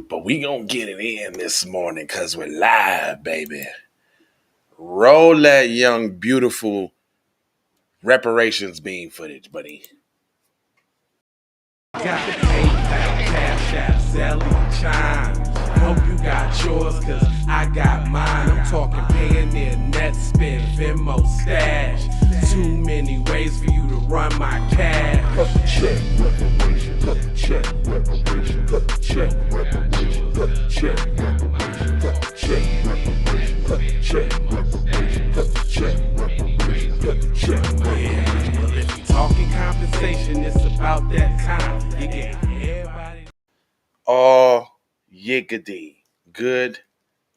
But we gonna get it in this morning because we're live, baby. Roll that young, beautiful reparations beam footage, buddy. Got the PayPal, Cash App, Zelle, Chime. Hope you got yours, cause I got mine. I'm talking Payoneer, Netspend, Venmo, Stash. Too many ways for you to run my cash. Check reparations, check reparations, check reparations, check reparations, check reparations, check reparations, check reparations, check. Yeah, well, if you talking compensation, it's about that time. You get everybody. Oh, yiggity. Good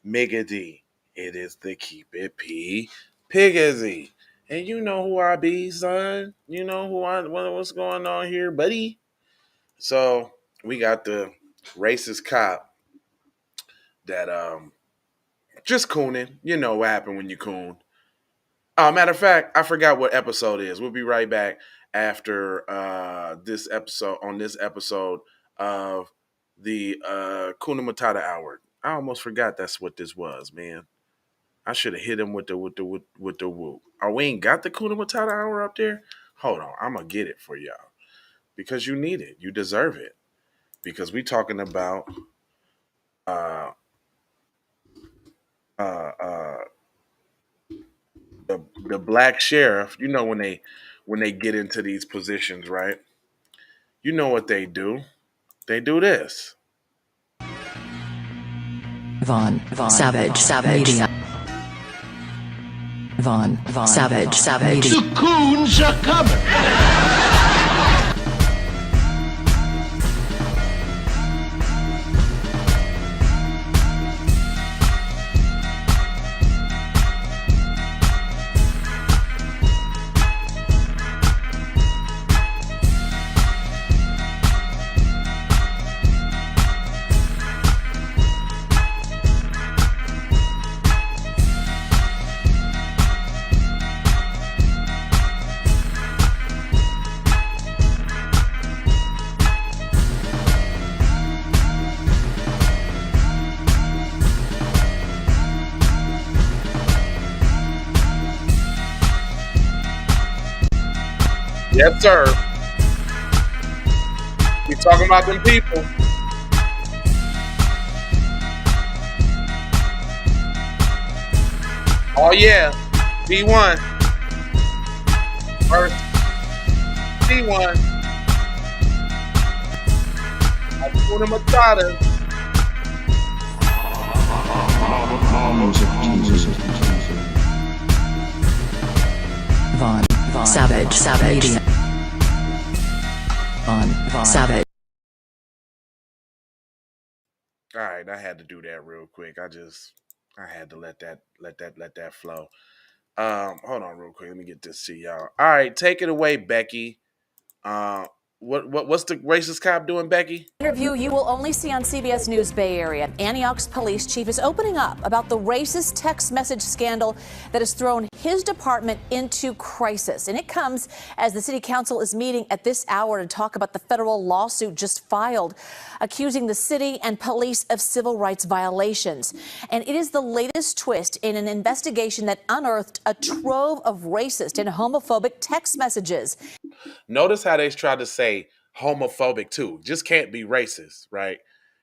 miggity. It is the Keep It P Pigazzy. And you know who I be, son. You know what's going on here, buddy. So we got the racist cop that just cooning. You know what happened when you coon. Matter of fact, I forgot what episode it is. We'll be right back after this episode of the Hakuna Matata hour. I almost forgot that's what this was, man. I should have hit him with the whoop. Oh, we ain't got the Hakuna Matata hour up there? Hold on, I'm gonna get it for y'all. Because you need it. You deserve it. Because we talking about uh uh uh the black sheriff. You know when they get into these positions, right? You know what they do. They do this. Von Savage Media. Von Savage Media. The coons are coming. Yes, sir. We talking about them people. Oh yeah, D1 first. D1. Hakuna Matata. Von Savage Media. Von Savage. All right, I had to do that real quick. I had to let that flow. Hold on real quick. Let me get this to y'all. All right, take it away, Becky. Uh, what's the racist cop doing, Becky? Interview you will only see on CBS News Bay Area. Antioch's police chief is opening up about the racist text message scandal that has thrown his department into crisis. And it comes as the city council is meeting at this hour to talk about the federal lawsuit just filed, accusing the city and police of civil rights violations. And it is the latest twist in an investigation that unearthed a trove of racist and homophobic text messages. Notice how they try to say homophobic too. Just can't be racist, right?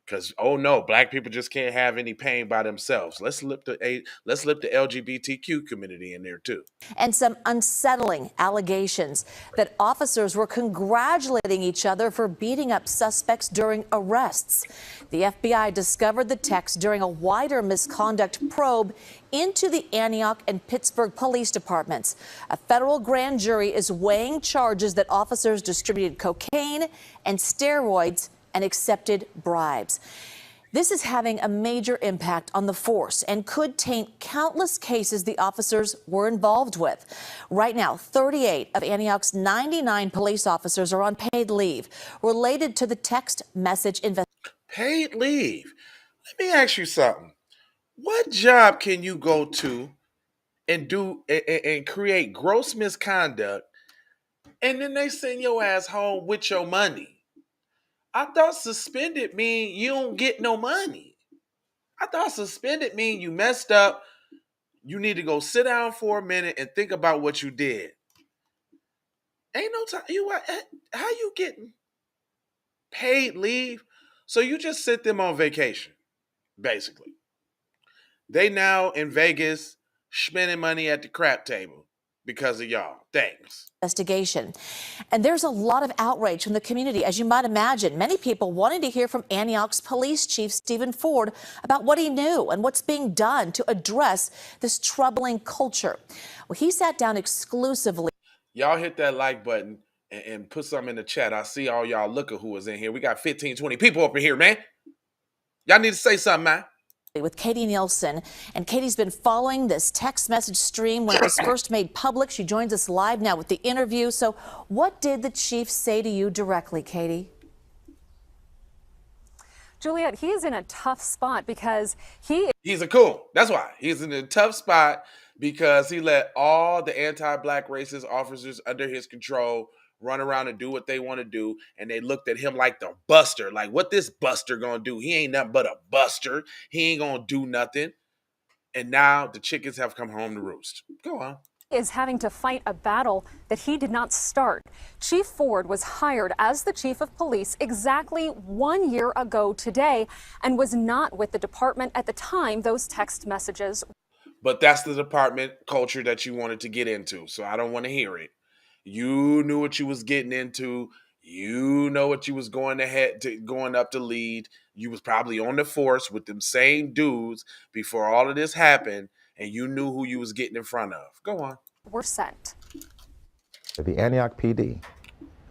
Because oh no, black people just can't have any pain by themselves. Let's slip the LGBTQ community in there too. And some unsettling allegations that officers were congratulating each other for beating up suspects during arrests. The FBI discovered the text during a wider misconduct probe into the Antioch and Pittsburgh police departments. A federal grand jury is weighing charges that officers distributed cocaine and steroids and accepted bribes. This is having a major impact on the force and could taint countless cases the officers were involved with. Right now, 38 of Antioch's 99 police officers are on paid leave related to the text message investigation. Paid leave. Let me ask you something. What job can you go to and do and create gross misconduct, and then they send your ass home with your money? I thought suspended mean you don't get no money. I thought suspended mean you messed up. You need to go sit down for a minute and think about what you did. Ain't no time. How you getting paid leave? So you just sit them on vacation, basically. They now in Vegas spending money at the crap table because of y'all. Thanks. Investigation. And there's a lot of outrage from the community, as you might imagine. Many people wanting to hear from Antioch's police chief, Stephen Ford, about what he knew and what's being done to address this troubling culture. Well, he sat down exclusively. Y'all hit that like button and put something in the chat. I see all y'all looking who is in here. We got 15, 20 people up in here, man. Y'all need to say something, man. With Katie Nielsen, and Katie's been following this text message stream when it was first made public. She joins us live now with the interview. So what did the chief say to you directly, Katie? Juliet, he is in a tough spot because he's a coon. That's why. He's in a tough spot because he let all the anti-black racist officers under his control run around and do what they want to do, and they looked at him like the buster. Like, what this buster gonna do? He ain't nothing but a buster. He ain't gonna do nothing. And now the chickens have come home to roost. Go on. is having to fight a battle that he did not start. Chief Ford was hired as the chief of police exactly 1 year ago today and was not with the department at the time those text messages. But that's the department culture that you wanted to get into, so I don't want to hear it. You knew what you was getting into. You know what you was going up to lead. You was probably on the force with them same dudes before all of this happened, and you knew who you was getting in front of. Go on. Were sent. The Antioch PD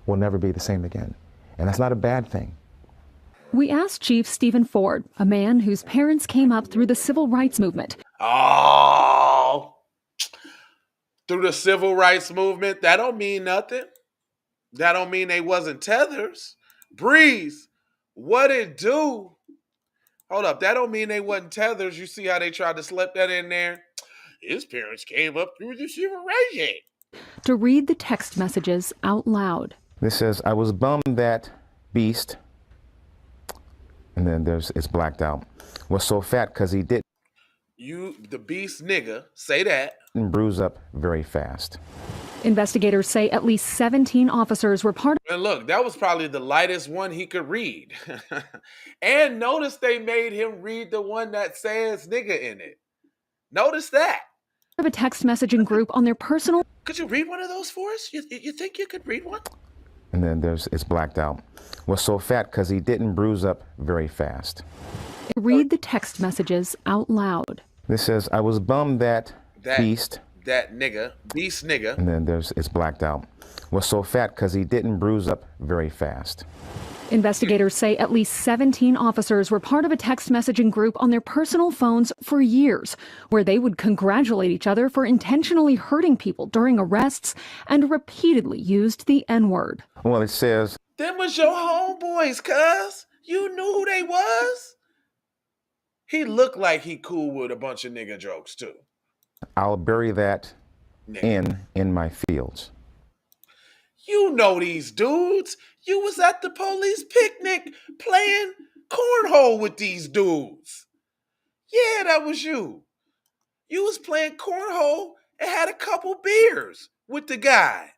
will never be the same again, and that's not a bad thing. We asked Chief Stephen Ford, a man whose parents came up through the civil rights movement. Oh, through the civil rights movement, that don't mean nothing. That don't mean they wasn't tethers. Breeze, what it do? Hold up, that don't mean they wasn't tethers. You see how they tried to slip that in there? His parents came up through the civil rights act. To read the text messages out loud. This says, I was bummed that Beast, and then it's blacked out, was so fat because he didn't. You, the Beast nigga, say that. Bruise up very fast. Investigators say at least 17 officers were part of. And look, that was probably the lightest one he could read. And notice they made him read the one that says nigga in it. Notice that. Of a text messaging group on their personal. Could you read one of those for us? You think you could read one? And then it's blacked out. Was so fat because he didn't bruise up very fast. Read the text messages out loud. This says, I was bummed that Beast. That nigga, Beast nigga. And then it's blacked out. Was so fat because he didn't bruise up very fast. Investigators say at least 17 officers were part of a text messaging group on their personal phones for years, where they would congratulate each other for intentionally hurting people during arrests and repeatedly used the N-word. Well, it says, them was your homeboys, cuz. You knew who they was. He looked like he cool with a bunch of nigga jokes, too. I'll bury that in my fields. You know these dudes. You was at the police picnic playing cornhole with these dudes. Yeah, that was you. You was playing cornhole and had a couple beers with the guy.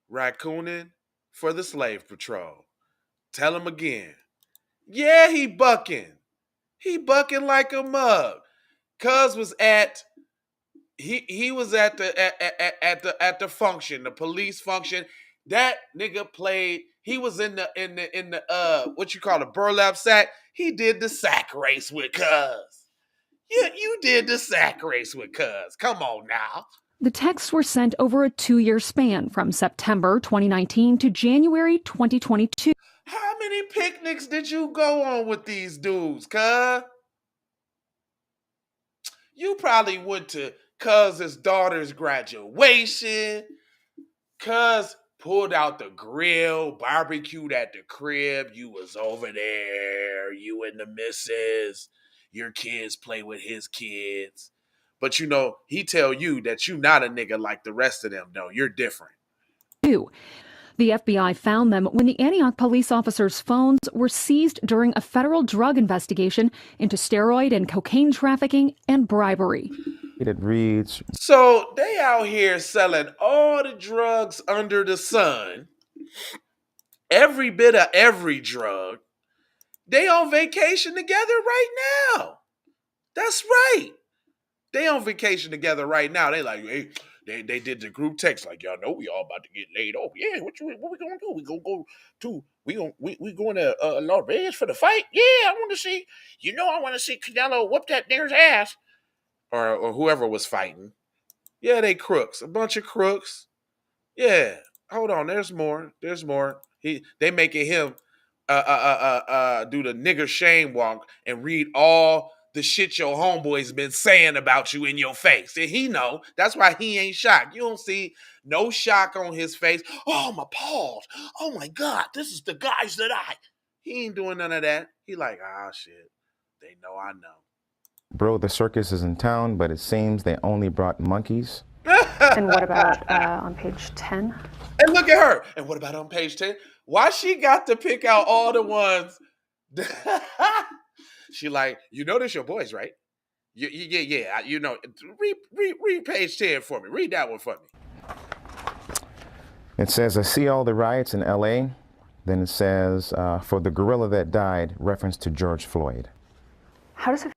Raccooning for the slave patrol. Tell him again. Yeah, he bucking. He bucking like a mug. Cuz was at he was at the function, the police function. That nigga played. He was in the what you call a burlap sack. He did the sack race with Cuz. You did the sack race with Cuz. Come on now. The texts were sent over a 2-year span from September 2019 to January 2022. How many picnics did you go on with these dudes, Cuz? You probably went to Cuz's daughter's graduation. Cuz pulled out the grill, barbecued at the crib. You was over there. You and the missus. Your kids play with his kids. But you know, he tell you that you not a nigga like the rest of them, though. You're different. The FBI found them when the Antioch police officers' phones were seized during a federal drug investigation into steroid and cocaine trafficking and bribery. It reads, So they out here selling all the drugs under the sun, every bit of every drug. They on vacation together right now. That's right. They on vacation together right now. They like, hey, they did the group text like, y'all know we all about to get laid off. Yeah, what we gonna do? We gonna go to we going to Las Vegas for the fight? Yeah, I want to see. I want to see Canelo whoop that nigger's ass, or whoever was fighting. Yeah, they crooks, a bunch of crooks. Yeah, hold on. There's more. There's more. They making him do the nigger shame walk and read all the shit your homeboy's been saying about you in your face. And he know. That's why he ain't shocked. You don't see no shock on his face. Oh, I'm appalled. Oh my God, this is the guys that He ain't doing none of that. He like, shit. They know I know. bro, the circus is in town, but it seems they only brought monkeys. And what about on page 10? And look at her. And what about on page 10? Why she got to pick out all the ones? She like, this your boys, right? Yeah. Read page 10 for me. Read that one for me. It says, I see all the riots in LA. Then it says, for the gorilla that died, reference to George Floyd. How does it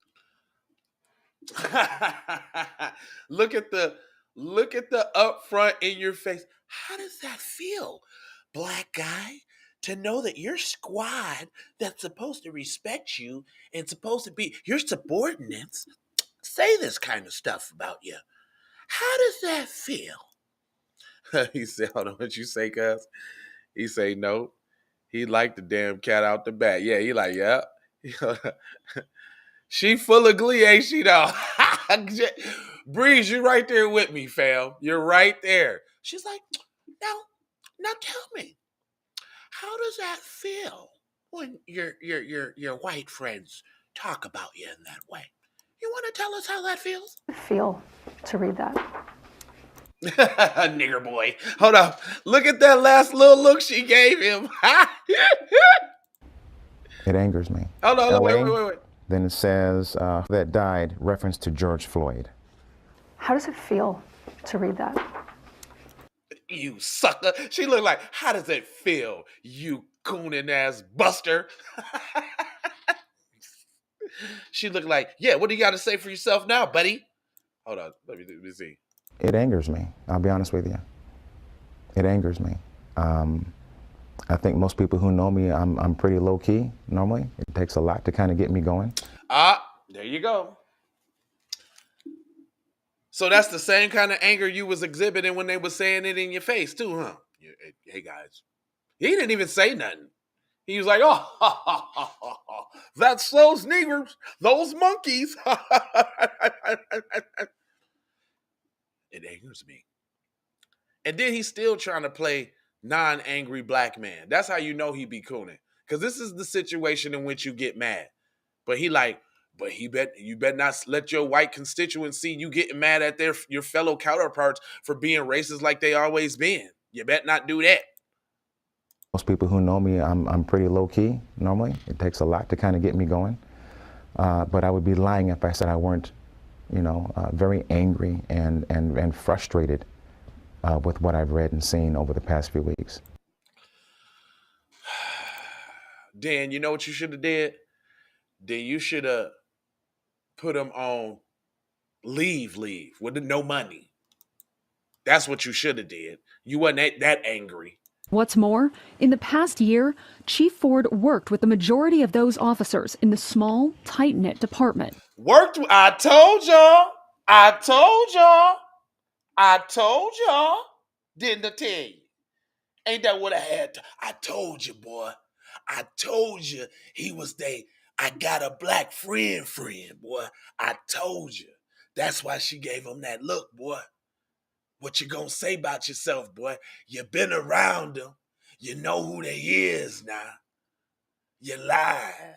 Look at the upfront in your face. How does that feel, black guy, to know that your squad that's supposed to respect you and supposed to be your subordinates say this kind of stuff about you? How does that feel? He said, hold on, what you say, cuz? He say, no. He like the damn cat out the bag. Yeah, he like, yeah. She full of glee, ain't she, though? Breeze, you right there with me, fam. You're right there. She's like, now tell me, how does that feel when your white friends talk about you in that way? You want to tell us how that feels? feel to read that? Nigger boy. Hold up. Look at that last little look she gave him. It angers me. Hold on, wait. Then it says, that died, reference to George Floyd. How does it feel to read that? You sucker. She looked like, how does it feel, you cooning ass buster? She looked like, yeah, what do you got to say for yourself now, buddy? Hold on, let me see. It angers me. I'll be honest with you. It angers me. I think most people who know me, I'm pretty low key normally. It takes a lot to kind of get me going. There you go. So that's the same kind of anger you was exhibiting when they were saying it in your face too, huh? Hey guys. He didn't even say nothing. He was like, oh, that's those niggers, those monkeys. It angers me. And then he's still trying to play non-angry black man. That's how you know he be cooning. Because this is the situation in which you get mad. But you better not let your white constituents see you getting mad at your fellow counterparts for being racist like they always been. You better not do that. Most people who know me, I'm pretty low key normally. It takes a lot to kind of get me going. But I would be lying if I said I weren't, very angry and frustrated with what I've read and seen over the past few weeks. Dan, you know what you should have did? Then you should have put him on leave with no money. That's what you should have did. You wasn't that angry. What's more, in the past year, Chief Ford worked with the majority of those officers in the small, tight-knit department. I told y'all. Didn't I tell you? Ain't that what I had? I told you, boy. I told you he was I got a black friend, boy. I told you. That's why she gave him that look, boy. What you gonna say about yourself, boy? You been around them. You know who they is now. You lied.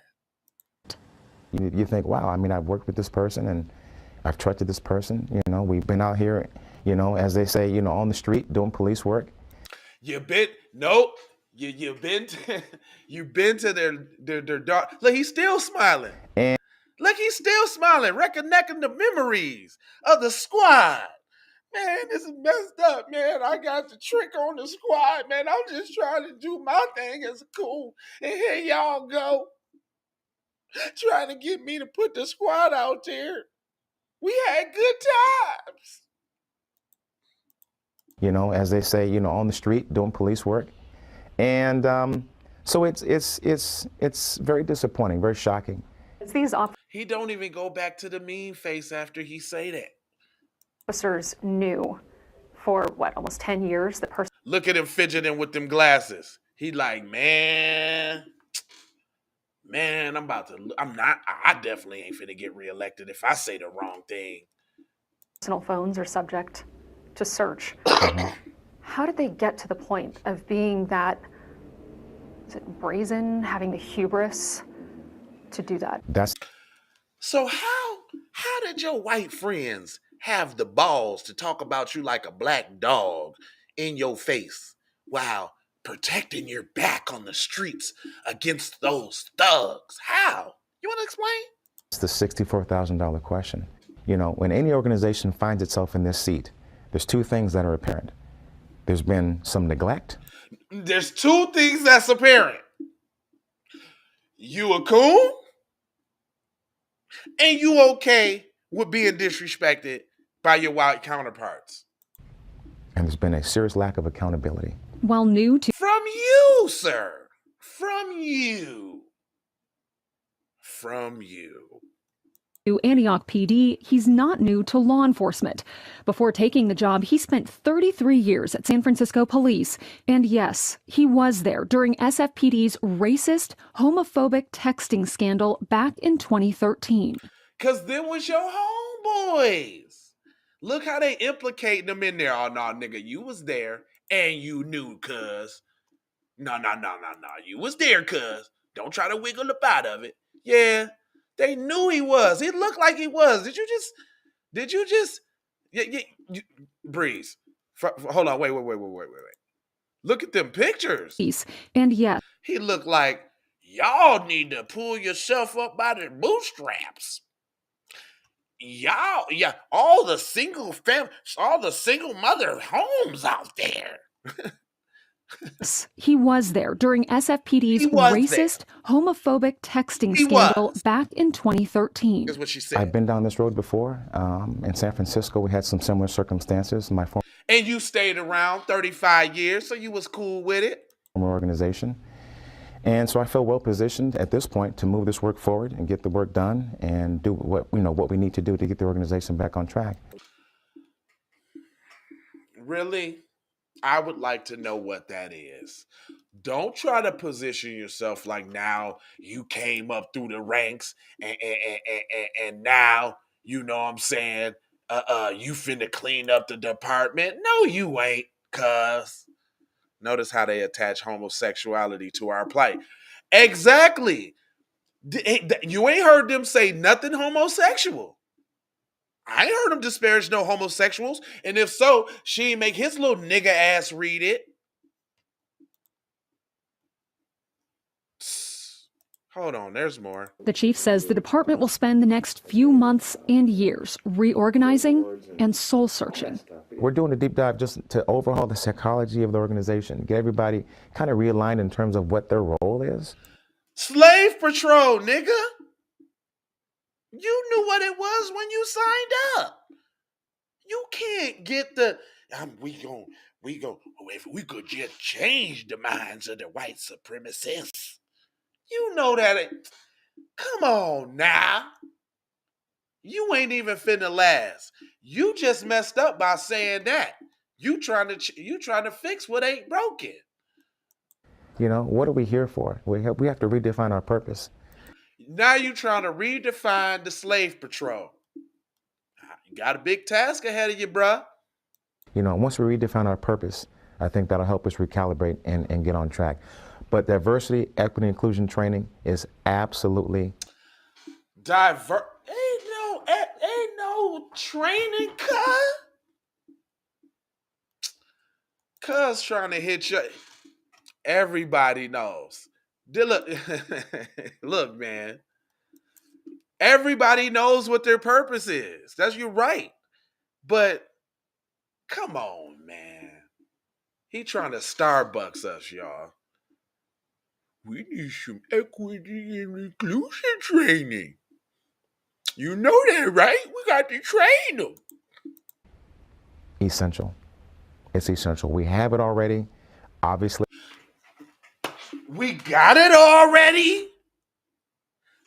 You think, wow, I've worked with this person and I've trusted this person. We've been out here, as they say, on the street doing police work. You been nope. You been to, you been to their dark. Look, he's still smiling. And Look, he's still smiling, recollecting the memories of the squad. Man, this is messed up, man. I got the trick on the squad, man. I'm just trying to do my thing as cool. And here y'all go. Trying to get me to put the squad out there. We had good times. you know, as they say, you know, on the street doing police work. And so it's very disappointing, very shocking. These He don't even go back to the mean face after he say that. officers knew for what, almost 10 years that person Look at him fidgeting with them glasses. He like, man, I definitely ain't finna get reelected if I say the wrong thing. personal phones are subject to search. How did they get to the point of being that, is it brazen, having the hubris to do that? That's So how did your white friends have the balls to talk about you like a black dog in your face while protecting your back on the streets against those thugs? How? You want to explain? the $64,000 question. You know, when any organization finds itself in this seat, there's two things that are apparent. There's been some neglect. There's two things that's apparent. You a coon, and you okay with being disrespected by your white counterparts. And there's been a serious lack of accountability. While new to From you, sir. From you. From you. Antioch PD, he's not new to law enforcement. Before taking the job, he spent 33 years at San Francisco Police. And yes, he was there during SFPD's racist, homophobic texting scandal back in 2013. Because them was your homeboys. Look how they implicating them in there. Oh, no, nigga, you was there and you knew, cuz. No. You was there, cuz. Don't try to wiggle up out of it. Yeah, they knew he was. It looked like he was. Did you just, Breeze. Hold on, wait. Look at them pictures. And yes, He looked like, y'all need to pull yourself up by the bootstraps. Y'all, yeah, all the single mother homes out there. he was there during SFPD's He was racist, homophobic texting He scandal was. back in 2013. Is what she said. I've been down this road before. In San Francisco, we had some similar circumstances. My former And you stayed around 35 years, so you was cool with it. organization. And so I feel well positioned at this point to move this work forward and get the work done and do what we need to do to get the organization back on track. Really? I would like to know what that is. Don't try to position yourself like now you came up through the ranks and now, you know what I'm saying, you finna clean up the department. No, you ain't, cuz. Notice how they attach homosexuality to our plight. Exactly. You ain't heard them say nothing homosexual. I ain't heard him disparage no homosexuals. And if so, she ain't make his little nigga ass read it. Hold on, there's more. The chief says the department will spend the next few months and years reorganizing and soul searching. We're doing a deep dive just to overhaul the psychology of the organization, get everybody kind of realigned in terms of what their role is. Slave patrol, nigga. You knew what it was when you signed up. You can't get the we go if we could just change the minds of the white supremacists. You know that come on now. You ain't even finna last. You just messed up by saying that. You trying to fix what ain't broken. You know, what are we here for? We have to redefine our purpose. Now you trying to redefine the slave patrol. You got a big task ahead of you, bruh. You know, once we redefine our purpose, I think that'll help us recalibrate and get on track. But diversity, equity, inclusion training is absolutely Ain't no training, Cuz trying to hit you. Everybody knows. Look, look, man. Everybody knows what their purpose is. You're right. But come on, man. He trying to Starbucks us, y'all. We need some equity and inclusion training. You know that, right? We got to train them. Essential. It's essential. We have it already. Obviously. We got it already?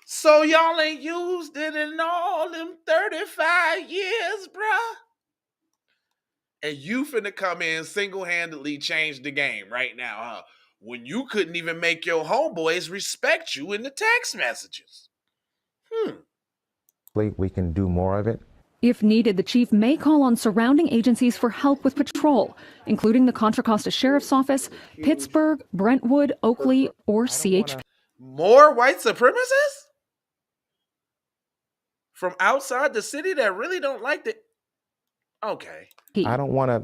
So y'all ain't used it in all them 35 years, bruh? And you finna come in single-handedly change the game right now, huh? When you couldn't even make your homeboys respect you in the text messages. We can do more of it. If needed, the chief may call on surrounding agencies for help with patrol, including the Contra Costa Sheriff's Office, Pittsburgh, Brentwood, Oakley, or CHP. More white supremacists? From outside the city that really don't like the... Okay. I don't want to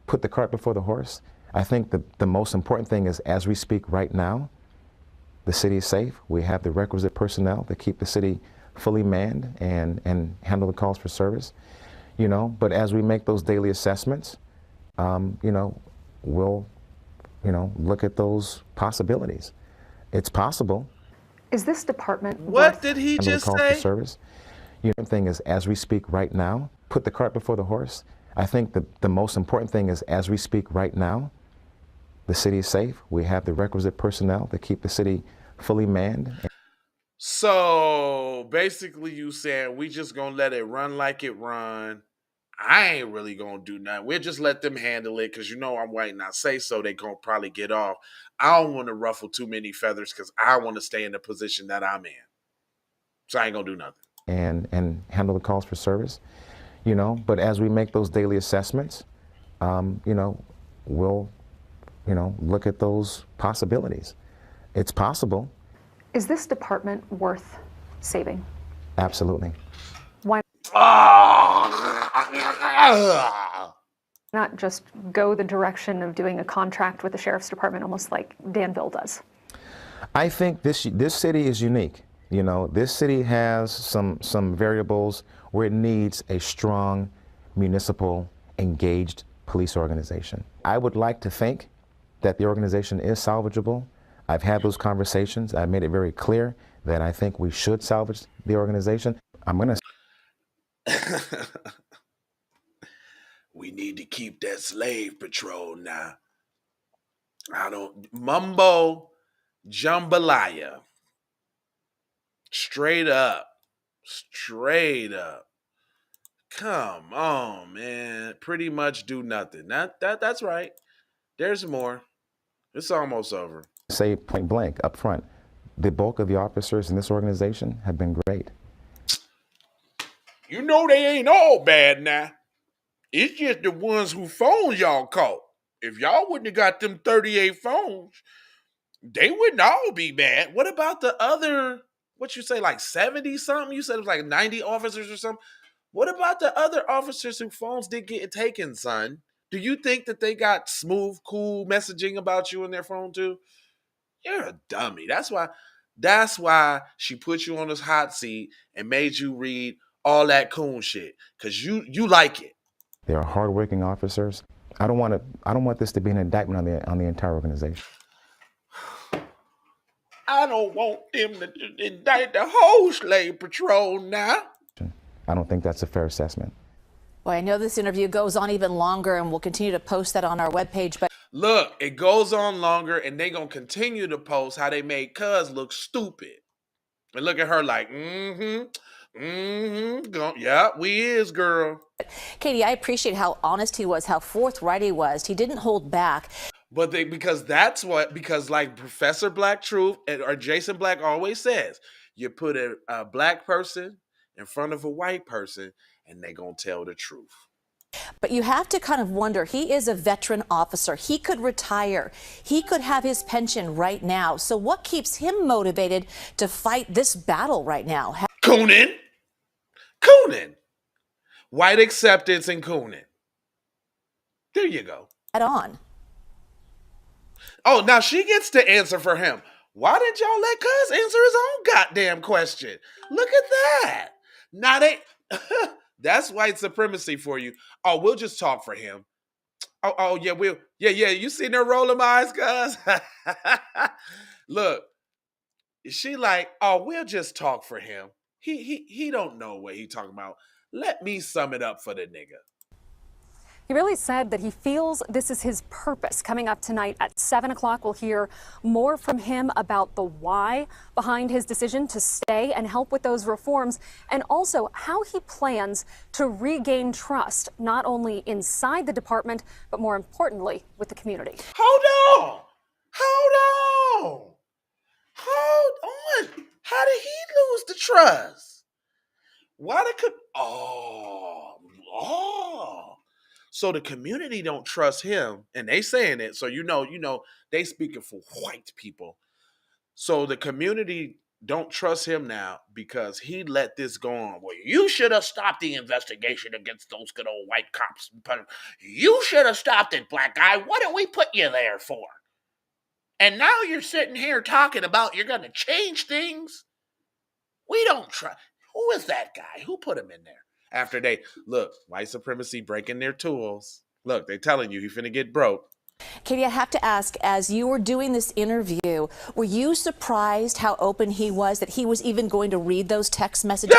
put the cart before the horse. I think the most important thing is, as we speak right now, the city is safe. We have the requisite personnel to keep the city fully manned and handle the calls for service, you know. But as we make those daily assessments, you know, we'll, you know, look at those possibilities. It's possible. Is this department What did he Handle just the calls for say? service. You know, the thing is, as we speak right now, put the cart before the horse. I think the most important thing is, as we speak right now, the city is safe. We have the requisite personnel to keep the city fully manned. So basically you saying we just gonna let it run like it run. I ain't really gonna do nothing. We'll just let them handle it because you know I'm white and I say so they gonna probably get off. I don't want to ruffle too many feathers because I want to stay in the position that I'm in. So I ain't gonna do nothing. And handle the calls for service, you know. But as we make those daily assessments, you know, we'll, you know, look at those possibilities. It's possible. Is this department worth saving? Absolutely. Why not just go the direction of doing a contract with the sheriff's department, almost like Danville does? I think this city is unique. You know, this city has some variables where it needs a strong municipal engaged police organization. I would like to think that the organization is salvageable. I've had those conversations. I made it very clear that I think we should salvage the organization. I'm going to... We need to keep that slave patrol now. I don't... Mumbo jambalaya. Straight up. Straight up. Come on, man. Pretty much do nothing. That's right. There's more. It's almost over. Say point blank up front, the bulk of the officers in this organization have been great. You know they ain't all bad now. It's just the ones who phones y'all caught. If y'all wouldn't have got them 38 phones, they wouldn't all be bad. What about the other, what you say, like 70 something? You said it was like 90 officers or something. What about the other officers whose phones did get taken, son? Do you think that they got smooth, cool messaging about you in their phone too? You're a dummy. That's why she put you on this hot seat and made you read all that coon shit. Cause you like it. They are hardworking officers. I don't want this to be an indictment on the entire organization. I don't want them to indict the whole slave patrol now. I don't think that's a fair assessment. Well, I know this interview goes on even longer, and we'll continue to post that on our webpage. But look, it goes on longer, and they gonna continue to post how they made Cuz look stupid. And look at her like, yeah, we is, girl. Katie, I appreciate how honest he was, how forthright he was. He didn't hold back. But because like Professor Black Truth or Jason Black always says, you put a black person in front of a white person and they gonna tell the truth. But you have to kind of wonder, he is a veteran officer. He could retire. He could have his pension right now. So what keeps him motivated to fight this battle right now? Coonin. White acceptance and coonin. There you go. Head on. Oh, now she gets to answer for him. Why didn't y'all let Cuz answer his own goddamn question? Look at that. Now they that's white supremacy for you. Oh, we'll just talk for him. Oh yeah, you seen her rolling my eyes, Cuz? Look, she like, oh, we'll just talk for him. He don't know what he talking about. Let me sum it up for the nigga. He really said that he feels this is his purpose. Coming up tonight at 7 o'clock, we'll hear more from him about the why behind his decision to stay and help with those reforms, and also how he plans to regain trust, not only inside the department, but more importantly, with the community. Hold on. How did he lose the trust? Why the So the community don't trust him, and they saying it. So you know, they speaking for white people. So the community don't trust him now because he let this go on. Well, you should have stopped the investigation against those good old white cops. You should have stopped it, black guy. What did we put you there for? And now you're sitting here talking about you're going to change things. We don't trust. Who is that guy? Who put him in there? After they, look, white supremacy breaking their tools. Look, they telling you he finna get broke. Katie, I have to ask, as you were doing this interview, were you surprised how open he was, that he was even going to read those text messages?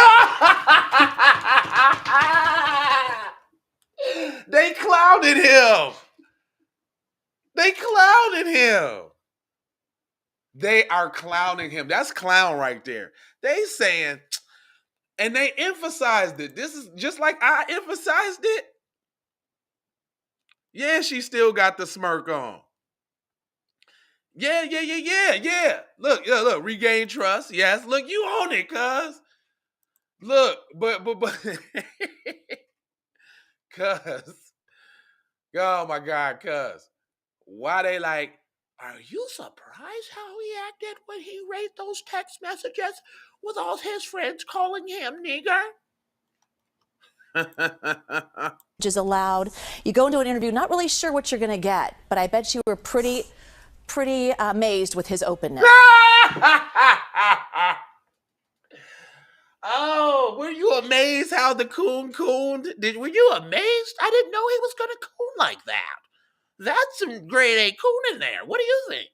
They clowned him. They are clowning him. That's clown right there. They saying, and they emphasized it. This is just like I emphasized it. Yeah, she still got the smirk on. Yeah. Look, regain trust. Yes, look, you own it, cuz. Look, but cuz. Oh my God, cuz. Why they like, are you surprised how he acted when he read those text messages with all his friends calling him nigger? Is allowed. You go into an interview not really sure what you're going to get, but I bet you were pretty amazed with his openness. Oh, were you amazed how the coon cooned? Were you amazed? I didn't know he was going to coon like that. That's some grade A coon in there. What do you think?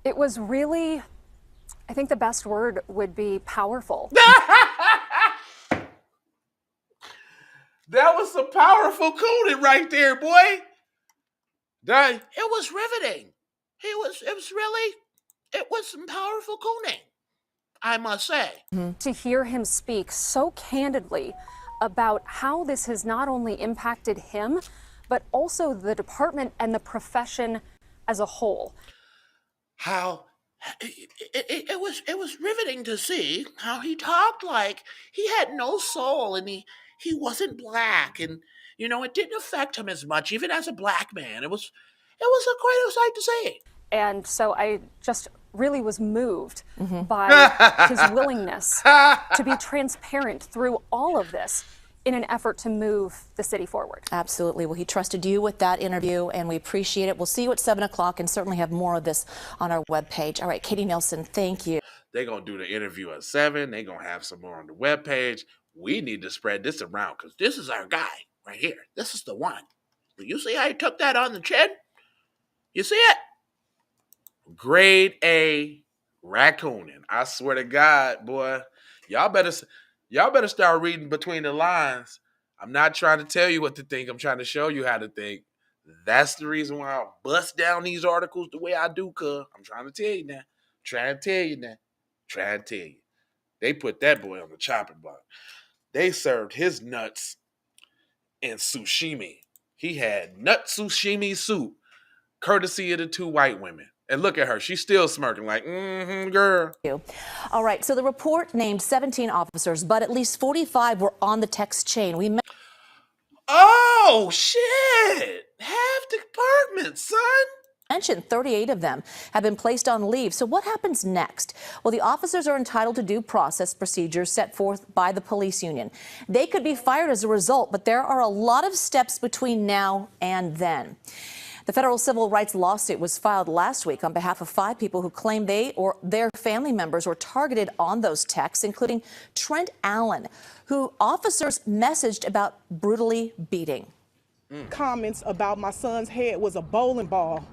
It was really, I think the best word would be powerful. That was some powerful cooning right there, boy. It was riveting. It was some powerful cooning, I must say. To hear him speak so candidly about how this has not only impacted him, but also the department and the profession as a whole. How it was riveting to see how he talked like he had no soul and he wasn't black, and it didn't affect him as much even as a black man. It was quite a sight to see. And so I just really was moved by his willingness to be transparent through all of this in an effort to move the city forward. Absolutely. Well, he trusted you with that interview, and we appreciate it. We'll see you at 7 o'clock and certainly have more of this on our webpage. All right, Katie Nelson, thank you. They're going to do the interview at 7. They're going to have some more on the webpage. We need to spread this around because this is our guy right here. This is the one. You see how he took that on the chin? You see it? Grade A raccooning. I swear to God, boy. Y'all better start reading between the lines. I'm not trying to tell you what to think. I'm trying to show you how to think. That's the reason why I bust down these articles the way I do, cuz. I'm trying to tell you now. Trying to tell you. They put that boy on the chopping block. They served his nuts in sushimi. He had nut sushimi soup, courtesy of the 2 white women. And look at her. She's still smirking like, girl. All right. So the report named 17 officers, but at least 45 were on the text chain. Oh, shit. Half the department, son. Mentioned 38 of them have been placed on leave. So what happens next? Well, the officers are entitled to due process procedures set forth by the police union. They could be fired as a result, but there are a lot of steps between now and then. The federal civil rights lawsuit was filed last week on behalf of 5 people who claim they or their family members were targeted on those texts, including Trent Allen, who officers messaged about brutally beating. Comments about my son's head was a bowling ball,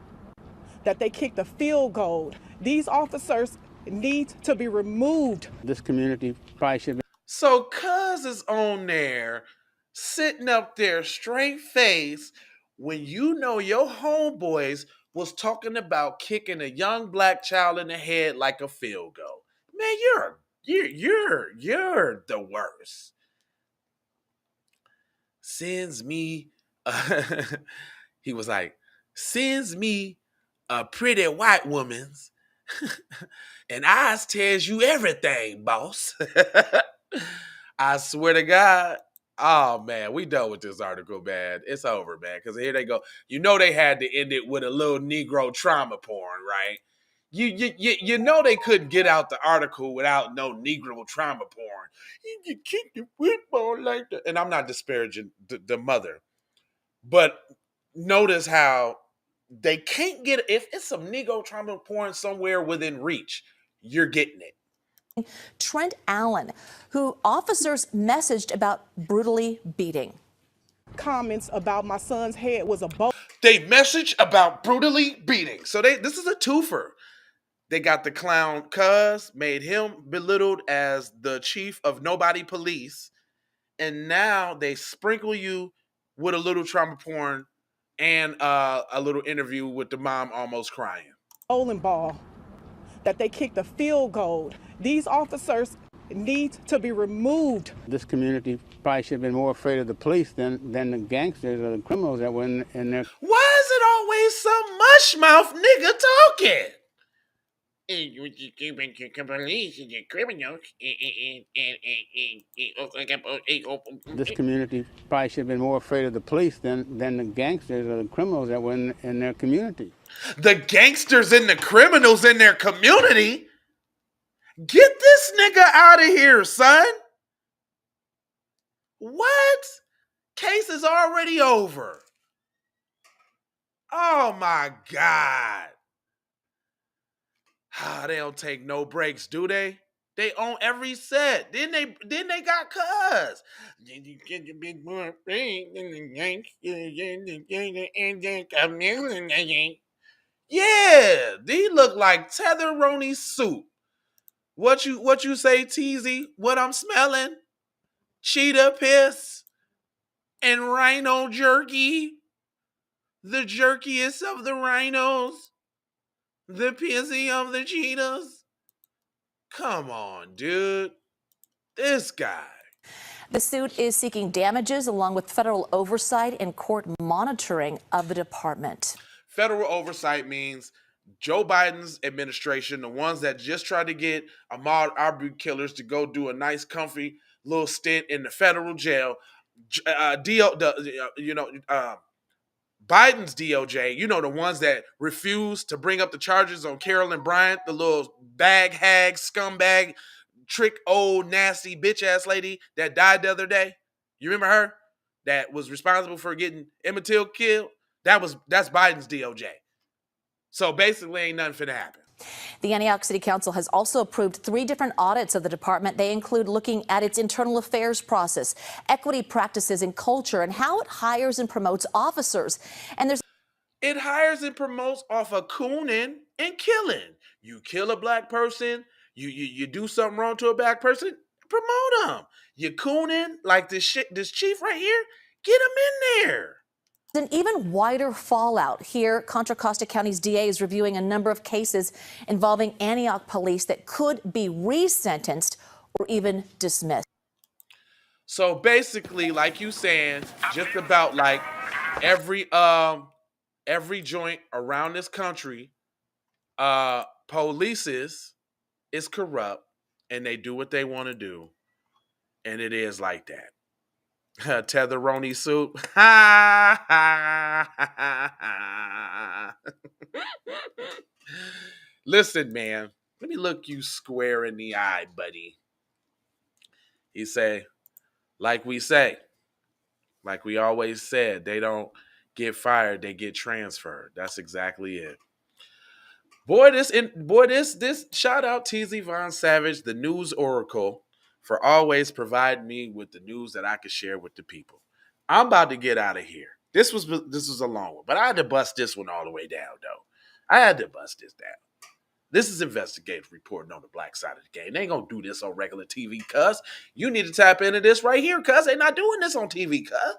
that they kicked a field goal. These officers need to be removed. This community probably should be. So cuz is on there, sitting up there straight face, when you know your homeboys was talking about kicking a young black child in the head like a field goal. Man, you're the worst. Sends me he was like, sends me a pretty white woman's and eyes tells you everything, boss. I swear to God. Oh man, we done with this article, man. It's over, man. Because here they go. You know they had to end it with a little Negro trauma porn, right? You know they couldn't get out the article without no Negro trauma porn. You kick the football like that. And I'm not disparaging the mother. But notice how they can't get, if it's some Negro trauma porn somewhere within reach, you're getting it. Trent Allen, who officers messaged about brutally beating. Comments about my son's head was a bowling. They message about brutally beating. So this is a twofer. They got the clown Cuz, made him belittled as the chief of nobody police. And now they sprinkle you with a little trauma porn and a little interview with the mom almost crying. Bowling ball, that they kicked a field goal. These officers need to be removed. This community probably should have been more afraid of the police than the gangsters or the criminals that were in there. Why is it always some mushmouth nigga talking? You keep the police and the criminals. This community probably should have been more afraid of the police than the gangsters or the criminals that were in their community. The gangsters and the criminals in their community? Get this nigga out of here, son. What? Case is already over. Oh my God. They don't take no breaks, do they? They own every set. Then they got Cuz. You get the big more thing in the community. Yeah, these look like tetheroni soup. What you say, Teasy? What I'm smelling? Cheetah piss and rhino jerky. The jerkiest of the rhinos. The pissy of the cheetahs. Come on, dude. This guy. The suit is seeking damages along with federal oversight and court monitoring of the department. Federal oversight means Joe Biden's administration, the ones that just tried to get Ahmaud Arbery killers to go do a nice, comfy little stint in the federal jail. Biden's DOJ, the ones that refused to bring up the charges on Carolyn Bryant, the little bag hag, scumbag, trick, old, nasty, bitch-ass lady that died the other day. You remember her? That was responsible for getting Emmett Till killed? That's Biden's DOJ. So basically ain't nothing finna happen. The Antioch City Council has also approved 3 different audits of the department. They include looking at its internal affairs process, equity practices and culture, and how it hires and promotes officers. And it hires and promotes off of cooning and killing. You kill a black person, you do something wrong to a black person, promote them. You cooning like this chief right here, get him in there. An even wider fallout here. Contra Costa County's DA is reviewing a number of cases involving Antioch police that could be resentenced or even dismissed. So basically, like you saying, just about like every joint around this country, police is corrupt and they do what they want to do, and it is like that. Tetheroni soup. Listen, man, let me look you square in the eye, buddy. He say, like we always said, they don't get fired, they get transferred. That's exactly it. This shout out TZ Von Savage, the news oracle, for always providing me with the news that I could share with the people. I'm about to get out of here. This was a long one, but I had to bust this one all the way down, though. I had to bust this down. This is investigative reporting on the black side of the game. They ain't gonna do this on regular TV, cuz. You need to tap into this right here, cuz. They not doing this on TV, cuz.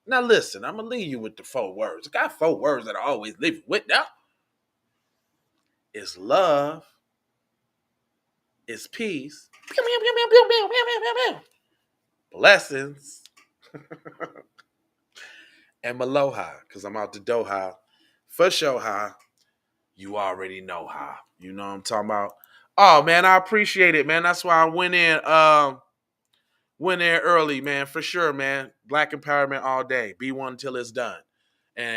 Now listen, I'm gonna leave you with the 4 words. I got 4 words that I always leave you with now. It's love. It's peace. Blessings. And Maloha, because I'm out to Doha. For sure, ha. You already know how. You know what I'm talking about? Oh, man, I appreciate it, man. That's why I went in early, man. For sure, man. Black empowerment all day. Be one until it's done.